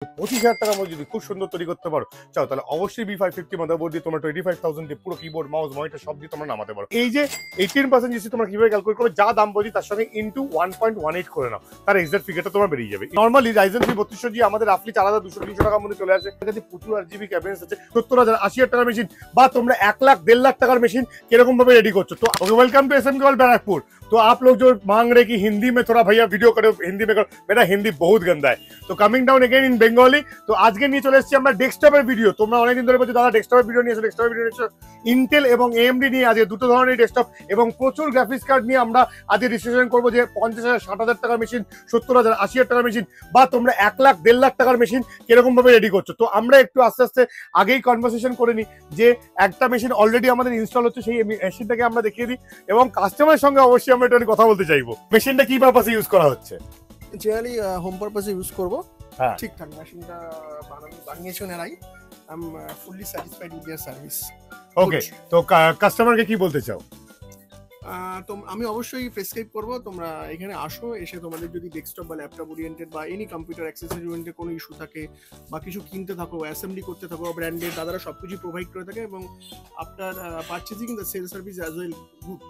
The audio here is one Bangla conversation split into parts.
25,000 টাকার মধ্যে যদি খুব সুন্দর তৈরি করতে পারো চাও, তাহলে অবশ্যই B550 মাদারবোর্ড দিয়ে তোমরা 25,000 দিয়ে পুরো কিবোর্ড মাউস মনিটর সব দিয়ে তোমরা নামাতে পারো। এই যে 18% জিএসটি তোমরা কিভাবে ক্যালকুলেট করবে, যা দাম বলি তার সঙ্গে ইনটু 1.18 করে নাও, তার এক্সাক্ট ফিগারটা তোমার বেরিয়ে যাবে। নর্মালি Ryzen 3 3200G আমাদের রাফলি 4,200-300 টাকার মধ্যে চলে আসে। এর কাছে প্রচুর RGB ক্যাবিনেট আছে, 70,000 80,000 টাকার মেশিন বা তোমরা 1 লাখ 1.5 লাখ টাকার মেশিন কিরকম ভাবে রেডি করছো। তো welcome to SM cable Barrackpore. तो आप लोग जो मांग रहे कि हिंदी में थोड़ा भैया वीडियो करो, हिंदी में करो, मेरा हिंदी बहुत गंदा है, तो coming down again in Bengali. तो आज के নিয়ে চলে এসেছি আমরা ডেস্কটপের ভিডিও। তোমরা অনেকদিন ধরে বলছো দাদা ডেস্কটপের ভিডিও নিয়ে এসো, ডেস্কটপের ভিডিও নিয়ে এসো। ইন্টেল এবং AMD নিয়ে আজকে দুটো ধরনের ডেস্কটপ এবং প্রচুর গ্রাফিক্স কার্ড নিয়ে আমরা আজকে ডিসকাশন করবো যে 50,000 60,000 টাকার মেশিন, 70,000 80,000 টাকার মেশিন বা তোমরা 1 লাখ 1.5 লাখ টাকার মেশিন কিরকম ভাবে রেডি করছো। তো আমরা একটু আস্তে আস্তে আগেই কনভারসেশন করে নিই যে একটা মেশিন অলরেডি আমাদের ইনস্টল হচ্ছে, সেই মেশিনটাকে আমরা দেখিয়ে দিই এবং কাস্টমারের সঙ্গে অবশ্যই আমরা এটা কথা বলতে চাইবো। মেশিনটা কি পারপাসে ইউজ করা হচ্ছে? জেনারেলি হোম পারপাসে ইউজ করব। হ্যাঁ, ঠিকঠাক মেশিনটা বানিয়েছে ওনারাই। I am fully satisfied with their service. Okay, তো কাস্টমারকে কি বলতে চাও? তো আমি অবশ্যই প্রেসক্রাইব করব, তোমরা এখানে আসো, এসে তোমাদের যদি ডেস্কটপ বা ল্যাপটপ ওরিয়েন্টেড বা এনি কম্পিউটার অ্যাক্সেসরি ওরিয়েন্টেড কোনো ইস্যু থাকে বা কিছু কিনতে থাকো, অ্যাসেম্বলি করতে থাকো, ব্র্যান্ডের দাদারা সবকিছু প্রোভাইড করে থাকে এবং after purchasing the sale service as well good.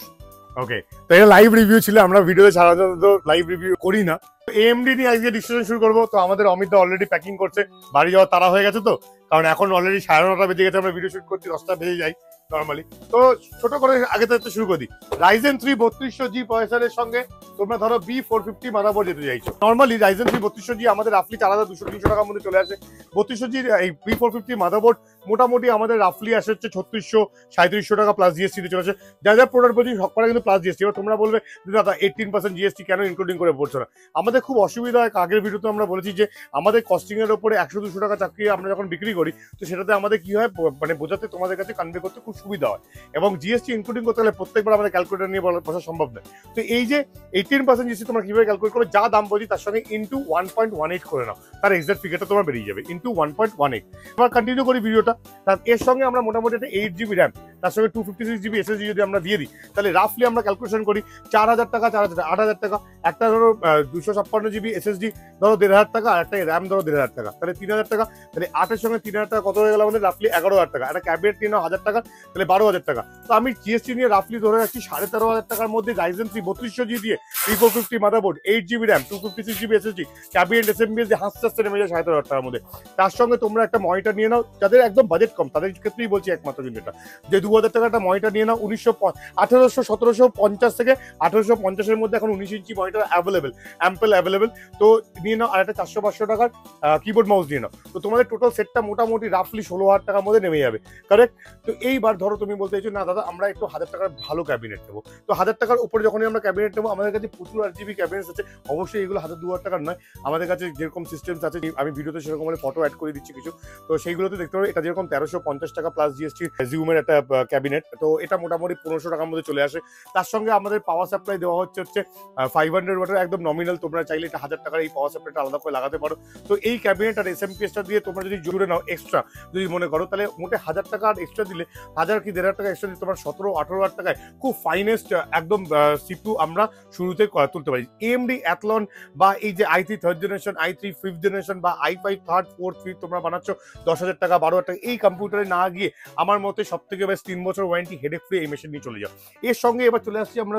Okay, তো এটা লাইভ রিভিউ ছিল, আমরা ভিডিওতে সাধারণত লাইভ রিভিউ করি না। AMD নিয়ে আজকে ডিসকাশন শুরু করবো। তো আমাদের অমিত অলরেডি প্যাকিং করছে, বাড়ি যাওয়ার তারা হয়ে গেছে, তো কারণ এখন অলরেডি 9:30 বেজে গেছে, আমরা ভিডিও শুট করছি 10টা বেজে যাই নর্মালি। তো ছোট করে আগে থেকে শুরু করে দিই। Ryzen 3 3200G প্রসেসরের সঙ্গে তোমরা ধরো B450 মাদারবোর্ড যেতে চাইছো। নর্মালি Ryzen 3 3200G আমাদের রাফলি 4,200-300 টাকার মধ্যে চলে আসে। 3200G এই B450 মাদারবোর্ড মোটামুটি আমাদের রাফলি আসে হচ্ছে 3600-3700 টাকা প্লাস জিএসটি তে চলে আসে। যা যা প্রোডাক্ট বলছি সব করা কিন্তু প্লাস জিএসটি। এবার তোমরা বলবে দাদা 18% জিএসটি কেন ইনক্লুডিং করে পড়ছো না? আমাদের খুব অসুবিধা হয়, আগের ভিডিওতে আমরা বলেছি যে আমাদের কস্টিং এর উপরে 100-200 টাকা চাকরি আমরা যখন বিক্রি করি, তো সেটাতে আমাদের কি হয়, মানে বোঝাতে তোমাদের কাছে কনভে করতে খুব সুবিধা হয় এবং জিএসটি ইনক্লুডিং করতে গেলে প্রত্যেকবার আমাদের ক্যালকুলেটর নিয়ে বসা সম্ভব নয়। তো এই যে 18% জিএসটি তোমরা কিভাবে ক্যালকুলেট করবে, যা দাম বলছি তার সঙ্গে ইনটু 1.18 করে নাও, তার এক্সাক্ট ফিগারটা তোমার বেরিয়ে যাবে, ইনটু 1.18। এবার কন্টিনিউ করি ভিডিওটা। তার এর সঙ্গে আমরা মোটামুটি একটা 8GB র্যাম, তার সঙ্গে 256GB এসএসডি যদি আমরা দিয়ে দিই, তাহলে রাফলি আমরা ক্যালকুলেশন করি 4,000 টাকা 4,000 8,000 টাকা। একটা ধরো 256GB এসএসডি ধরো 1,500 টাকা, আর একটা র্যাম ধরো 1,500 টাকা, তাহলে 3,000 টাকা। তাহলে 8-এর সঙ্গে 3,000 টাকা কত হয়ে গেল আমাদের? রাফলি 11,000 টাকা। একটা ক্যাবিনেট নিয়ে নাও 1,000 টাকা, তাহলে 12,000 টাকা। তো আমি জিএসটি নিয়ে রাফলি ধরে রাখছি 13,500 টাকার মধ্যে Ryzen 3 3200G দিয়ে B450 motherboard, 8GB RAM, 256GB SSD, cabinet SMB দিয়ে হাসতে হাসতে নেমে যায় 13,500 টাকার মধ্যে। তার সঙ্গে তোমরা একটা মনিটর নিয়ে নাও, যাদের একদম বাজেট কম তাদের ক্ষেত্রেই বলছি একমাত্র কিন্তু এটা, যে 2,000 টাকা একটা মনিটর নিয়ে নাও। 1850-1750 থেকে 1850 এর মধ্যে এখন 19 inch monitor available, ample available. তো নিয়ে নাও। আর একটা 400-500 টাকার কিবোর্ড মাউস নিয়ে নাও। তো তোমাদের টোটাল সেটটা মোটামুটি রাফলি 16,000 টাকার মধ্যে নেমে যাবে, কারেক্ট? তো এইবার ধরো তুমি বলতে চাইছো না দাদা আমরা একটু 1,000 টাকার ভালো ক্যাবিনেট নেবো। তো 1,000 টাকার উপরে যখনই আমরা ক্যাবিনেট নেবো, আমাদের কাছে প্রচুর RGB ক্যাবিনেট আছে। অবশ্যই এগুলো 1,000-2,000 টাকার নয়, আমাদের কাছে যেরকম সিস্টেমস আছে আমি ভিডিওতে সেরকম ফটো অ্যাড করে দিচ্ছি কিছু, তো সেইগুলোতে দেখতে পারো। এটা যেরকম 1350 টাকা প্লাস জিএসটি জুমের একটা ক্যাবিনেট, তো এটা মোটামুটি 1500 টাকার মধ্যে চলে আসে। তার সঙ্গে আমাদের পাওয়ার সাপ্লাই দেওয়া হচ্ছে 500 ওয়াটের, একদম নমিনাল। তোমরা চাইলে এটা 1,000 টাকার এই পাওয়ার সাপ্লাইটা আলাদা করে লাগাতে পারো। তো এই ক্যাবিনেট আর এসএমপিএসটা দিয়ে তোমরা যদি জুড়ে নাও এক্সট্রা যদি মনে করো, তাহলে মোটে 1,000 টাকা আর এক্সট্রা দিলে 1,000 কি 1,500 টাকা এক্সট্রা দিলে তোমার 17-18,000 টাকায় খুব ফাইনেস্ট একদম সিপিইউ আমরা শুরুতে তুলতে পারি। AMD অ্যাথলন বা এই যে i3 third generation, i3 fifth generation বা i5 থার্ড ফোর্থ ফিফথ তোমরা বানাচ্ছ 10,000 টাকা 12,000 টাকা, এই কম্পিউটারে না গিয়ে আমার মতে সব থেকে বেস্ট 3 বছর ওয়ারেন্টি হেডেক ফ্রি এই মেশিন নিয়ে চলে যাও। এর সঙ্গে এবার চলে আসছি আমরা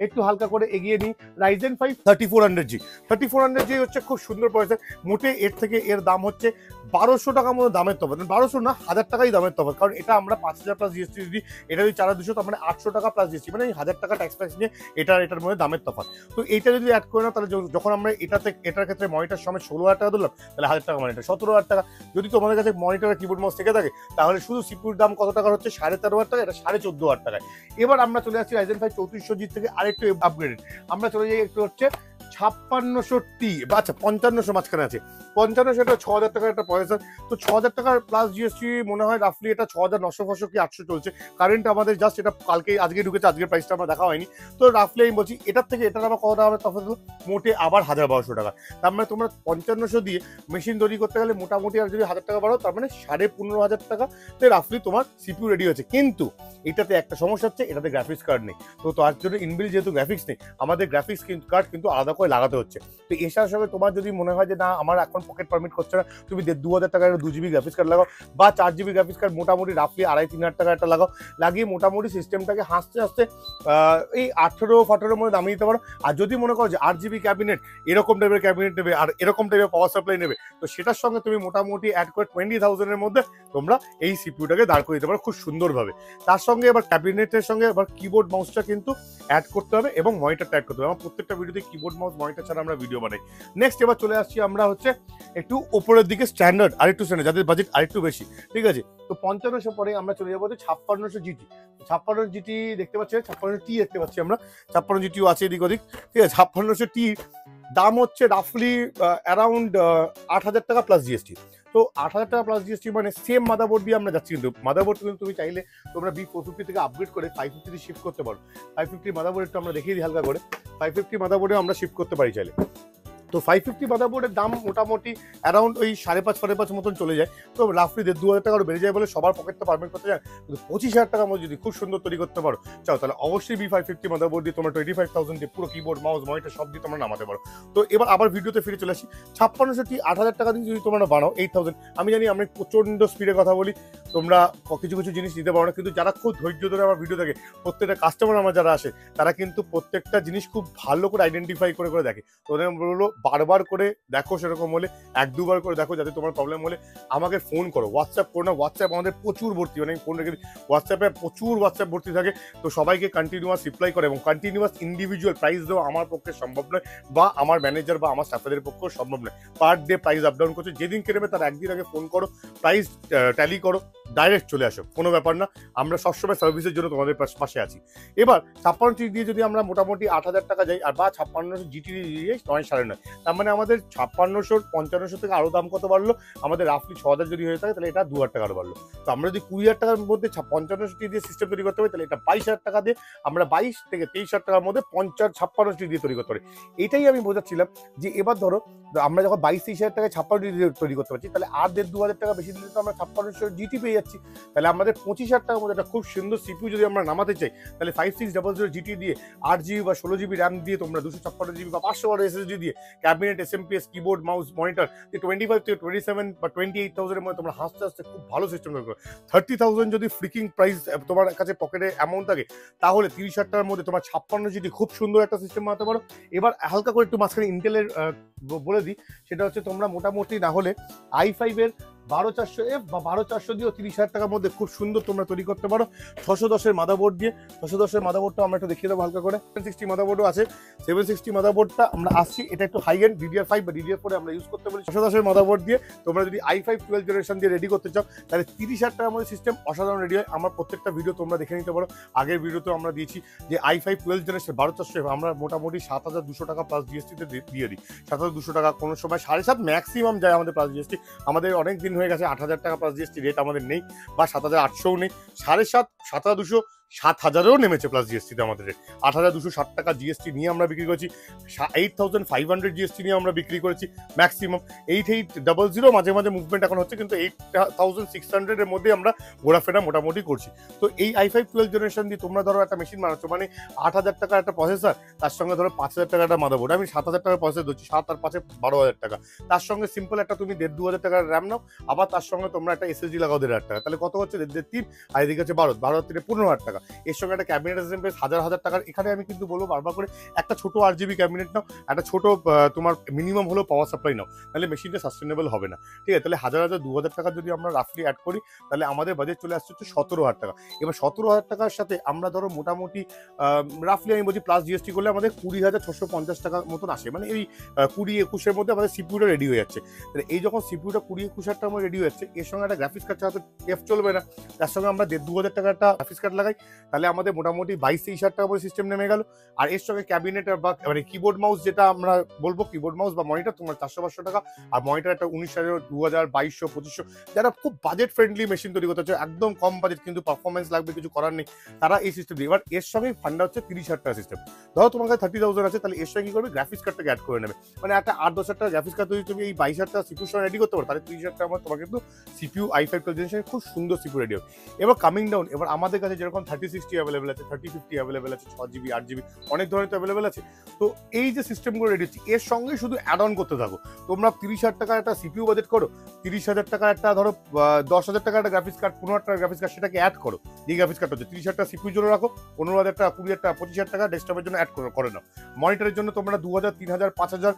একটু হালকা করে এগিয়ে নিই Ryzen 5 3400G। 3400G হচ্ছে খুব সুন্দর প্রসেসর। মোটে এর থেকে এর দাম হচ্ছে 1,200 টাকার মতো দামের তফাৎ, 1,200 না 1,000 টাকাই দামের তফাৎ, কারণ এটা আমরা 5,000 প্লাস জিএসটি দিই। এটা যদি 4,200, তার মানে 800 টাকা প্লাস জিএসটি, মানে 1,000 টাকা ট্যাক্স প্যাক্স নিয়ে এটার মধ্যে দামের তফাৎ। তো এইটা যদি অ্যাড করে না, তাহলে যখন আমরা এটার ক্ষেত্রে মনিটর সমেত 16,000 টাকা দিলাম, তাহলে 1,000 টাকা মনিটর 17,000 টাকা। যদি তোমাদের কাছে মনিটর আর কিবোর্ড মাউস থেকে থাকে, তাহলে শুধু সিপিইউর দাম কত টাকা হচ্ছে? 13,500 টাকা, এটা 14,500 টাকায়। এবার আমরা চলে আসছি Ryzen 5 3400G থেকে আরেকটু আপগ্রেডেড। আমরা চলে যাই একটু হচ্ছে 5600T, আচ্ছা 5500 মাঝখানে আছে। 5500 এটা 6,000 টাকার একটা প্রসেসর। তো 6,000 টাকার প্লাস জিএসটি মনে হয় রাফলি এটা 6,900 কি 800 চলছে। কারেন্ট আমাদের জাস্ট এটা আজকে ঢুকেছে, আজকের প্রাইসটা আমরা দেখা হয়নি। তো রাফলি আমি বলছি এটার থেকে এটার আবার কত টাকা তফাৎ হলো? মোটে আবার 1,200 টাকা। তার মানে তোমরা 5500 দিয়ে মেশিন তৈরি করতে গেলে মোটামুটি আর যদি 1,000 টাকা বাড়ো, তার মানে 15,500 টাকাতে রাফলি তোমার সিপিইউ রেডি হচ্ছে। কিন্তু এটাতে একটা সমস্যা হচ্ছে, এটাতে গ্রাফিক্স কার্ড নেই। তো তার জন্য ইনবিল্ট যেহেতু গ্রাফিক্স নেই, আমাদের গ্রাফিক্স কার্ড কিন্তু আলাদা করে করে লাগাতে হচ্ছে। তো এটার সঙ্গে তোমার যদি মনে হয় যে না আমার এখন পকেট পারমিট করছে না, তুমি 2,000 টাকার 2 GB গ্রাফিক্স কার্ড লাগাও বা 4 GB গ্রাফিক্স কার্ড মোটামুটি রাফলি 2,500-3,000 টাকা একটা লাগাও, লাগিয়ে মোটামুটি সিস্টেমটাকে হাসতে হাসতে এই 18-18 মধ্যে নামিয়ে দিতে পারো। আর যদি মনে করো যে 8 GB ক্যাবিনেট, এরকম টাইপের ক্যাবিনেট নেবে আর এরকম টাইপের পাওয়ার সাপ্লাই নেবে, তো সেটার সঙ্গে তুমি মোটামুটি অ্যাড করে 20,000 এর মধ্যে তোমরা এই সিপিইউটাকে দাঁড় করে দিতে পারো খুব সুন্দরভাবে। তার সঙ্গে এবার ক্যাবিনেটের সঙ্গে এবার কিবোর্ড মাউসটা কিন্তু অ্যাড করতে হবে এবং মনিটরটা অ্যাড করতে হবে। আমার প্রত্যেকটা ভিডিওতে কিবোর্ড মাউস মনিটর ছাড়া আমরা ভিডিও বানাই। নেক্সট এবার চলে আসছি আমরা হচ্ছে একটু ওপরের দিকে স্ট্যান্ডার্ড, আরেকটু স্ট্যান্ডার্ড, যাদের বাজেট আরেকটু বেশি, ঠিক আছে। তো 5500 পরে আমরা চলে যাবো 5600 জিটি। 5600 জিটি দেখতে পাচ্ছি, 5600 টি দেখতে পাচ্ছি আমরা, 5600 জিটিও আছে এদিক ওদিক, ঠিক আছে। 5600 টি দাম হচ্ছে রাফলি অ্যারাউন্ড 8,000 টাকা প্লাস জিএসটি। তো 8,000 টাকা প্লাস জিএসটি মানে সেম মাদারবোর্ড দিয়ে আমরা যাচ্ছি, কিন্তু মাদারবোর্ড কিন্তু তুমি চাইলে তোমরা B450 থেকে আপগ্রেড করে 550 শিফট করতে পারো। 550 মাদারবোর্ড একটু আমরা দেখিয়ে দিই হালকা করে, 550 মাদারবোর্ডে আমরা শিফট করতে পারি চাইলে। তো 550 মাদারবোর্ডের দাম মোটামুটি অ্যারাউন্ড ওই 5.5 মতন চলে যায়। তো রাফলি 2,000 টাকা বেড়ে যায় বলে সবার পকেট তো পারমিট করতে যায়, কিন্তু 25,000 টাকার মধ্যে যদি খুব সুন্দর তৈরি করতে পারো চাও, তাহলে অবশ্যই B550 মাদারবোর্ড দিয়ে তোমরা 25,000 দিয়ে পুরো কিবোর্ড মাউস মনিটর সব দিয়ে তোমরা নামাতে পারো। তো এবার আবার ভিডিওতে ফিরে চলে আসি। 5600 টি 8,000 টাকা দিয়ে যদি তোমরা বানাও 8,000, আমি জানি আমি প্রচন্ড স্পিডে কথা বলি, তোমরা কিছু কিছু জিনিস নিতে পারো না, কিন্তু যারা খুব ধৈর্য ধরে আমার ভিডিও দেখে, প্রত্যেকটা কাস্টমার আমার যারা আসে তারা কিন্তু প্রত্যেকটা জিনিস খুব ভালো করে আইডেন্টিফাই করে করে দেখে। তো ওদের বললো বারবার করে দেখো, সেরকম হলে 1-2 বার করে দেখো, যাতে তোমার প্রবলেম হলে আমাকে ফোন করো, হোয়াটসঅ্যাপ করো না। হোয়াটসঅ্যাপ আমাদের প্রচুর ভর্তি, মানে আমি ফোন রেখে হোয়াটসঅ্যাপে প্রচুর হোয়াটসঅ্যাপ ভর্তি থাকে। তো সবাইকে কন্টিনিউয়াস রিপ্লাই করে এবং কন্টিনিউয়াস ইন্ডিভিজুয়াল প্রাইস দেওয়া আমার পক্ষে সম্ভব নয়, বা আমার ম্যানেজার বা আমার স্টাফেদের পক্ষেও সম্ভব নয়। Per day price up down করছে, যেদিন কেনেবে তার একদিন আগে ফোন করো, প্রাইস ট্যালি করো, ডাইরেক্ট চলে আসো, কোনো ব্যাপার না। আমরা সবসময় সার্ভিসের জন্য তোমাদের পাশে আছি। এবার 56 দিয়ে যদি আমরা মোটামুটি 8,000 টাকা যাই, আর বা 5600 জিটি দিয়ে 9.5, তার মানে আমাদের 5600-5500 থেকে আরো দাম কত বাড়লো, আমাদের রাফলি 6,000 যদি হয়ে থাকে তাহলে এটা 2,000 টাকা আরো বাড়লো। তো আমরা যদি 20,000 টাকার মধ্যে 5500 দিয়ে সিস্টেম তৈরি করতে পারি, তাহলে এটা 22,000 টাকা দিয়ে আমরা 22 থেকে 23,000 টাকার মধ্যে 5600 দিয়ে তৈরি করতে পারি। এটাই আমি বোঝাচ্ছিলাম যে এবার ধরো আমরা যখন 22-23,000 টাকায় 56 দিয়ে তৈরি করতে পারছি, তাহলে আর 2,500 টাকা বেশি দিলে তো আমরা 5600 জিটি পেয়ে যাচ্ছি। তাহলে আমাদের 25,000 টাকার মধ্যে একটা খুব সুন্দর সিপিইউ যদি আমরা নামাতে চাই, তাহলে 5600 জিটি দিয়ে 8 জিবি বা 16 জিবি র্যাম দিয়ে তোমরা 256 জিবি বা 500 এসএসডি দিয়ে cabinet, SMPS, keyboard, mouse, monitor 25 থেকে 27 বা 28,000 এর মধ্যে তোমরা হাসতে হাসতে খুব ভালো সিস্টেম তৈরি করো। 30,000 যদি ফ্রিকিং প্রাইস তোমার কাছে পকেটে অ্যামাউন্ট থাকে, তাহলে 30,000 টাকার মধ্যে তোমার 56 জিটি খুব সুন্দর একটা সিস্টেম বানাতে পারো। এবার হালকা করে একটু মাঝখানে ইন্টেলের বলে দিই, সেটা হচ্ছে তোমরা মোটামুটি না হলে i5 এর 12400F বা 12400 দিয়েও 30,000 টাকার মধ্যে খুব সুন্দর তোমরা তৈরি করতে পারো 610 এর মাদারবোর্ড দিয়ে। 610 এর মাদারবোর্ডটা আমরা একটু দেখিয়ে দেবো হালকা করে। 760 মাদারবোর্ডও আছে। 760 মাদারবোর্ডটা আমরা আসছি, এটা একটু হাই এন্ড DDR5 বা DDR4 আমরা ইউজ করতে বলি। 610 এর মাদারবোর্ড দিয়ে তোমরা যদি i5 12 জেনারেশন দিয়ে রেডি করতে চাও, তাহলে 30,000 টাকার মধ্যে সিস্টেম অসাধারণ রেডি হয়। আমার প্রত্যেকটা ভিডিও তোমরা দেখে নিতে পারো, আগের ভিডিওতে আমরা দিয়েছি যে i5 12 জেনারেশন 12400 আমরা মোটামুটি 7,200 টাকা প্লাস জিএসটিতে দিয়ে দিই। 7,200 টাকা, কোনো সময় 7.5 ম্যাক্সিমাম যায় আমাদের প্লাস জিএসটি। আমাদের অনেক দিন হয়ে গেছে 8,000 টাকা প্লাস জিএসটি রেট আমাদের নেই, বা 7,800ও নেই। 7.5, 7,200, 7,000-এও নেমেছে প্লাস জিএসটিতে আমাদের রেট। 8,260 টাকা জিএসটি নিয়ে আমরা বিক্রি করেছি। 8,500 জিএসটি নিয়ে আমরা বিক্রি করেছি ম্যাক্সিমাম। 8,800 মাঝে মাঝে মুভমেন্ট এখন হচ্ছে, কিন্তু 8,600 এর মধ্যে আমরা ঘোরাফেরা মোটামুটি করছি। তো এই i5 12 জেনারেশন দিয়ে তোমরা ধরো একটা মেশিন বানাচ্ছ, মানে 8,000 টাকার একটা প্রসেসর, তার সঙ্গে ধরো 5,000 টাকার একটা মাদারবোর্ড, আমি 7,000 টাকার প্রসেসর দিচ্ছি, 7 আর 5 12,000 টাকা। তার সঙ্গে সিম্পল একটা তুমি 1,500-2,000 টাকার র্যাম নাও, আবার তার সঙ্গে তোমরা একটা এসএসডি লাগাও 1,500 টাকা, তাহলে কত হচ্ছে 1,500, আর এদিকে হচ্ছে 12,000 থেকে 15,000 টাকা। এর সঙ্গে একটা ক্যাবিনেট এসএমপিএস 1,000 টাকার। এখানে আমি কিন্তু বলবো বারবার করে, একটা ছোট 8 জিবি ক্যাবিনেট নাও, একটা ছোট তোমার মিনিমাম হলো পাওয়ার সাপ্লাই নাও, তাহলে মেশিনটা সাস্টেনেবল হবে না, ঠিক আছে। তাহলে 1,000-2,000 টাকা যদি আমরা রাফলি অ্যাড করি, তাহলে আমাদের বাজেট চলে আসছে হচ্ছে 17,000 টাকা। এবার 17,000 টাকার সাথে আমরা ধরো মোটামুটি রাফলি আমি বলছি প্লাস জিএসটি করলে আমাদের 20,650 টাকার মতন আসে, মানে এই 20-21-এর মধ্যে আমাদের সিপিইউটা রেডি হয়ে যাচ্ছে। তাহলে এই যখন সিপিইউটা 20-21 টাকার মধ্যে রেডি হয়ে যাচ্ছে, এর সঙ্গে একটা গ্রাফিক্স কার্ড ছাড়া তো এফ চলবে না, তার সঙ্গে আমরা 1,500 টাকা একটা গ্রাফিক্স কার্ড লাগাই, তাহলে আমাদের মোটামুটি 22-23,000 টাকা করে সিস্টেম নেমে গেল। আর এর সঙ্গে ক্যাবিনেট বা মানে কিবোর্ড মাউস, যেটা আমরা বলবো কিবোর্ড মাউস বা মনিটর, তোমার 400-500 টাকা। আর মনিটর একটা 19,000, 2,000, 2,200, 2,500, যারা খুব বাজেট ফ্রেন্ডলি মেশিন তৈরি করতে হচ্ছে, একদম কম বাজেট কিন্তু পারফরমেন্স লাগবে, কিছু করার নেই, তারা এই সিস্টেম দিয়ে। এবার এর সঙ্গে ফান্ডা হচ্ছে 30,000 টাকা সিস্টেম। ধরো তোমার কাছে 30,000 আছে, তাহলে এর সঙ্গে কি করবে, গ্রাফিক্স কার্ডটাকে অ্যাড করে নেবে, মানে একটা 8-10,000 টাকা গ্রাফিক্স কার্ড যদি তুমি এই 22,000 টাকা সিপিইউর সঙ্গে রেডি করতে পারো, তাহলে 30,000 টাকা তোমার কিন্তু সিপিইউ i5 12 জেনারেশন খুব সুন্দর সিপিইউ রেডি হবে। এবার কামিং ডাউন, এবার আমাদের কাছে যেরকম 3060 অ্যাভেলেবেল আছে, 3050 অ্যাভেলেবেল আছে, 6GB 8GB অনেক ধরনের তো অ্যাভেলেবেল আছে। তো এই যে সিস্টেমগুলো রেডি হচ্ছে এর সঙ্গে শুধু অ্যাড অন করতে থাকো। তোমরা 30,000 টাকার একটা সিপিইউ বাজেট করো, 30,000 টাকার একটা ধরো 10,000 টাকার একটা গ্রাফিক্স কার্ড, 15,000 টাকার গ্রাফিক্স কার্ড, সেটাকে অ্যাড করো। যে গ্রাফিক্স কার্ড হচ্ছে 30,000 টাকা সিপিইউর জন্য রাখো, 15,000 টাকা, 20,000 টাকা, 25,000 টাকা ডেস্কটপের জন্য অ্যাড করে নাও। মনিটরের জন্য তোমরা 2,000, 3,000, 5,000,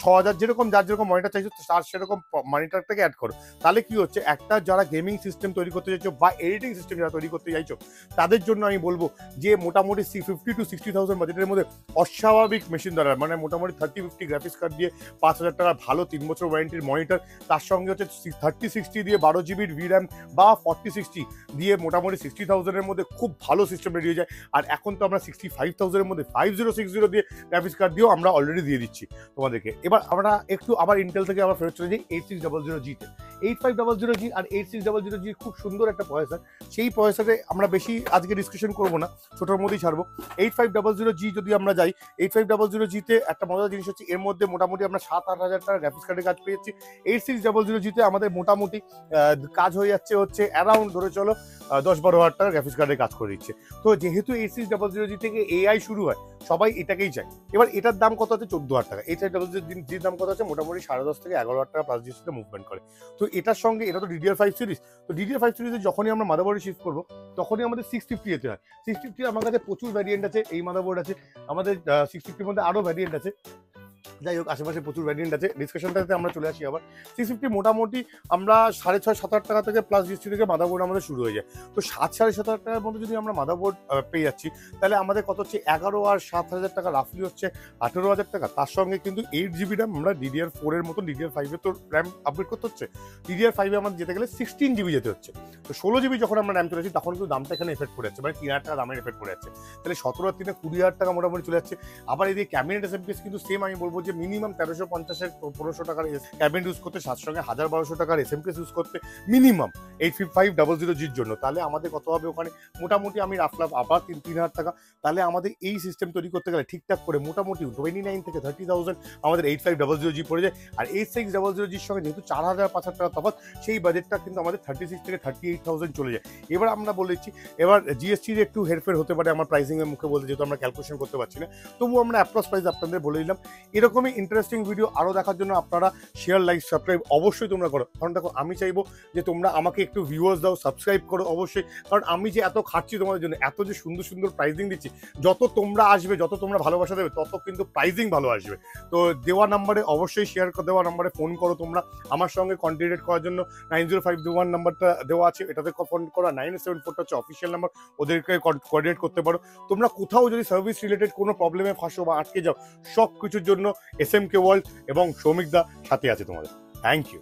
6,000 যেরকম যার যেরকম মনিটর চাইছো তার সেরকম মনিটরটাকে অ্যাড করো। তাহলে কি হচ্ছে, একটা যারা গেমিং সিস্টেম তৈরি করতে চাইছো বা এডিটিং সিস্টেম যারা তৈরি করতে চাইছো তাদের জন্য আমি বলবো যে মোটামুটি 50 to 60,000 বাজেটের মধ্যে অস্বাভাবিক মেশিন দ্বারা, মানে মোটামুটি 3050 গ্রাফিক্স কার্ড দিয়ে 5,000 টাকার ভালো 3 বছর ওয়ারেন্টির মনিটর, তার সঙ্গে হচ্ছে 3060 দিয়ে 12GB VRAM বা 4060 দিয়ে মোটামুটি 60,000 এর মধ্যে খুব ভালো সিস্টেম রেডি হয়ে যায়। আর এখন তো আমরা 65,000 এর মধ্যে 5060 দিয়ে গ্রাফিক্স কার্ড দিয়েও আমরা অলরেডি দিয়ে দিচ্ছি তোমাদেরকে। এবার আমরা একটু আবার ইন্টেল থেকে আবার ফেরত চলে যাই 8600G তে। 8500G আর 8600G খুব সুন্দর একটা প্রসেসর, সেই প্রসেসরে আমরা বেশি আজকে ডিসকাশন করবো না, ছোটোর মধ্যেই ছাড়বো। 8500G যদি আমরা যাই, 8500G তে একটা মজার জিনিস হচ্ছে এর মধ্যে মোটামুটি আমরা 7-8 হাজার টাকার গ্রাফিক্স কার্ডের কাজ পেয়েছি। 8600G তে আমাদের মোটামুটি কাজ হয়ে যাচ্ছে হচ্ছে অ্যারাউন্ড ধরে চলো 10-12 হাজার টাকার গ্রাফিক্স কার্ডের কাজ করে দিচ্ছে। তো যেহেতু 8600G থেকে AI শুরু হয়, সবাই এটাকেই চায়। এবার এটার দাম কত আছে? 14,000 টাকা। 8500G দাম কত আছে? মোটামুটি 10.5 থেকে 11,000 টাকা প্লাস জিএসটি মুভমেন্ট করে। তো এটার সঙ্গে এটা তো DDR5 সিরিজ, তো DDR5 সিরিজে যখনই আমরা মাদারবোর্ডে শিফট করবো তখনই আমাদের 650 যেতে হয়। 650 আমার কাছে প্রচুর ভ্যারিয়েন্ট আছে, এই মাদারবোর্ড আছে আমাদের 650 মধ্যে আরও ভ্যারিয়েন্ট আছে। যাই হোক, আশেপাশে প্রচুর ভ্যারিয়েন্ট আছে, ডিসকাশনটাতে আমরা চলে আসি আবার। 650 মোটামুটি আমরা 6,500-7,000 টাকা থেকে প্লাস জিএসটি থেকে মাদারবোর্ড আমাদের শুরু হয়ে যায়। তো 7,000-7,500 টাকার মধ্যে যদি আমরা মাদারবোর্ড পেয়ে যাচ্ছি, তাহলে আমাদের কত হচ্ছে 11 আর 7,000 টাকা রাফলি হচ্ছে 18,000 টাকা। তার সঙ্গে কিন্তু 8GB র্যাম, আমরা DDR4 এর মতন DDR5 এর তো র্যাম আপগ্রেড করতে হচ্ছে। DDR5 এ আমাদের যেতে গেলে 16GB যেতে হচ্ছে। তো 16GB যখন আমরা র্যাম চলে যাচ্ছি তখন কিন্তু দামটা এখানে এফেক্ট করে যাচ্ছে, মানে 3,000 টাকা দামের এফেক্ট করে যাচ্ছে। তাহলে 17 আর 3 20,000 টাকা মোটামুটি চলে যাচ্ছে। আবার এই যে ক্যাবিনেট এসএমপিএস কিন্তু সেম, আমি বলবো যে মিনিমাম 1350 1500 টাকার ক্যাবিনেট ইউজ করতে, সাত সঙ্গে 1,000-1,200 টাকার এসএমপিএস ইউজ করতে মিনিমাম 8500G'র জন্য। তাহলে আমাদের কত হবে ওখানে? মোটামুটি আমি রাফলাফ আবার 3,000 টাকা। তাহলে আমাদের এই সিস্টেম তৈরি করতে গেলে ঠিকঠাক করে মোটামুটি 29 থেকে 30,000 আমাদের 8500G পড়ে যায়। আর 8600G'র সঙ্গে যেহেতু 4,000-5,000 টাকা তফাৎ, সেই বাজেটটা কিন্তু আমাদের 36 থেকে 38,000 চলে যায়। এবার আমরা বলেছি, এবার জিএসটির একটু হেরফের হতে পারে আমার প্রাইসিং এর মুখে বলতে, যেহেতু আমরা ক্যালকুলেশন করতে পারছি না, তবুও আমরা অ্যাপ্রক্স প্রাইস আপনাদের বলে দিলাম। এরকমই ইন্টারেস্টিং ভিডিও আরও দেখার জন্য আপনারা শেয়ার, লাইক, সাবস্ক্রাইব অবশ্যই তোমরা করো। কারণ দেখো, আমি চাইবো যে তোমরা আমাকে একটু ভিউয়ার্স দাও, সাবস্ক্রাইব করো অবশ্যই। কারণ আমি যে এত খাচ্ছি তোমাদের জন্য, এত যে সুন্দর সুন্দর প্রাইজিং দিচ্ছি, যত তোমরা আসবে, যত তোমরা ভালোবাসা দেবে, তত কিন্তু প্রাইজিং ভালো আসবে। তো দেওয়া নাম্বারে অবশ্যই শেয়ার করে, দেওয়া নাম্বারে ফোন করো তোমরা আমার সঙ্গে কন্ট্যাক্ট করার জন্য। 90521 নাম্বারটা দেওয়া আছে, এটাতে ফোন করা। 974টা হচ্ছে অফিসিয়াল নাম্বার, ওদেরকে কোঅর্ডিনেট করতে পারো। তোমরা কোথাও যদি সার্ভিস রিলেটেড কোনো প্রবলেমে ফাঁসো বা আটকে যাও, সব কিছুর জন্য SMK ওয়ার্ল্ড এবং সৌমিক দা সাথে আছে তোমাদের। Thank you.